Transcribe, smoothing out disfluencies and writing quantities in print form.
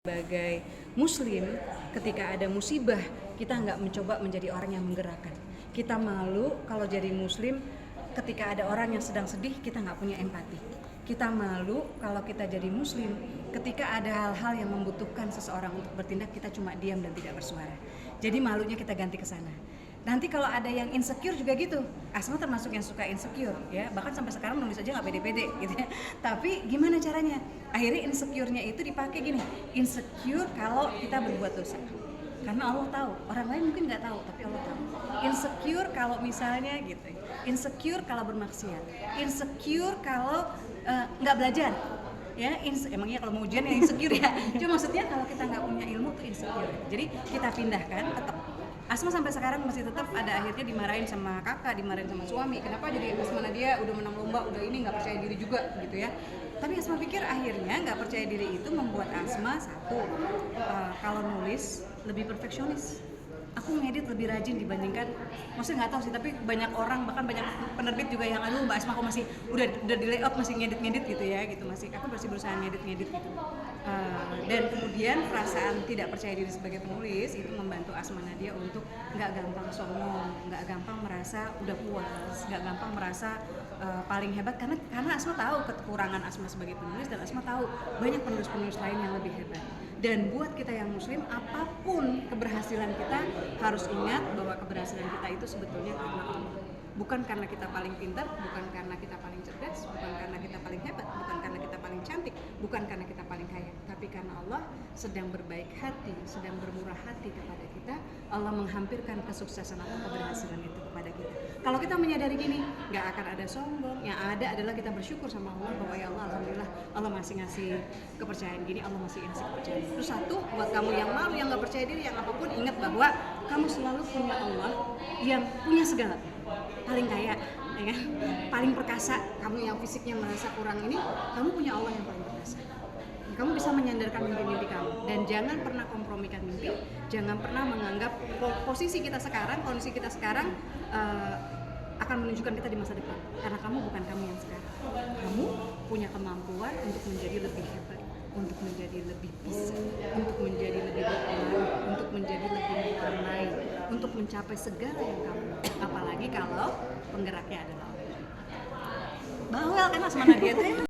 Sebagai muslim, ketika ada musibah, kita nggak mencoba menjadi orang yang menggerakkan. Kita malu kalau jadi muslim, ketika ada orang yang sedang sedih, kita nggak punya empati. Kita malu kalau kita jadi muslim, ketika ada hal-hal yang membutuhkan seseorang untuk bertindak, kita cuma diam dan tidak bersuara. Jadi malunya kita ganti ke sana. Nanti kalau ada yang insecure juga gitu, Asma termasuk yang suka insecure ya, bahkan sampai sekarang nulis aja nggak pede-pede gitu ya. Tapi gimana caranya? Akhirnya insecure-nya itu dipakai gini, insecure kalau kita berbuat dosa. Karena Allah tahu, orang lain mungkin nggak tahu, tapi Allah tahu. Insecure kalau misalnya gitu, insecure kalau bermaksiat, insecure kalau nggak belajar. Ya, emangnya kalau mau ujian ya insecure ya. Cuma maksudnya kalau kita nggak punya ilmu tuh insecure. Jadi kita pindahkan tetap. Asma sampai sekarang masih tetap ada akhirnya dimarahin sama kakak, dimarahin sama suami. Kenapa jadi Asma Nadia udah menang lomba, udah ini nggak percaya diri juga gitu ya. Tapi Asma pikir akhirnya nggak percaya diri itu membuat Asma kalau nulis lebih perfeksionis. Aku ngedit lebih rajin dibandingkan, maksudnya nggak tahu sih, tapi banyak orang, bahkan banyak penerbit juga yang aduh Mbak Asma kok masih udah di layout masih ngedit gitu ya gitu, masih aku masih berusaha ngedit gitu. Dan kemudian perasaan tidak percaya diri sebagai penulis itu membantu Asma Nadia untuk nggak gampang sombong, nggak gampang merasa udah puas, nggak gampang merasa paling hebat, karena Asma tahu kekurangan Asma sebagai penulis dan Asma tahu banyak penulis-penulis lain yang lebih hebat. Dan buat kita yang muslim, apapun keberhasilan kita harus ingat bahwa keberhasilan kita itu sebetulnya karena Allah. Bukan karena kita paling pintar, bukan karena kita paling cerdas, bukan karena kita paling hebat, bukan karena kita paling cantik, bukan karena kita paling kaya, tapi karena Allah sedang berbaik hati, sedang bermurah hati kepada kita. Allah menghampirkan kesuksesan atau keberhasilan itu kepada kita. Kalau kita menyadari gini, nggak akan ada sombong. Yang ada adalah kita bersyukur sama Allah bahwa ya Allah, alhamdulillah Allah masih ngasih kepercayaan gini, Allah masih ngasih kepercayaan. Terus satu, buat kamu yang malu, yang nggak percaya diri, yang apapun, ingat bahwa kamu selalu punya Allah yang punya segala, paling kaya, ya kan? Paling perkasa. Kamu yang fisiknya merasa kurang ini, kamu punya Allah yang paling perkasa. Kamu bisa menyandarkan mimpi-mimpi kamu, dan jangan pernah kompromikan mimpi. Jangan pernah menganggap posisi kita sekarang, kondisi kita sekarang akan menunjukkan kita di masa depan. Karena kamu bukan kamu yang sekarang. Kamu punya kemampuan untuk menjadi lebih hebat, untuk menjadi lebih bisa, untuk menjadi lebih berpengaruh, untuk menjadi lebih mewarnai, untuk mencapai segala yang kamu. Apalagi kalau penggeraknya adalah Allah. Bawel kan Asma Nadia.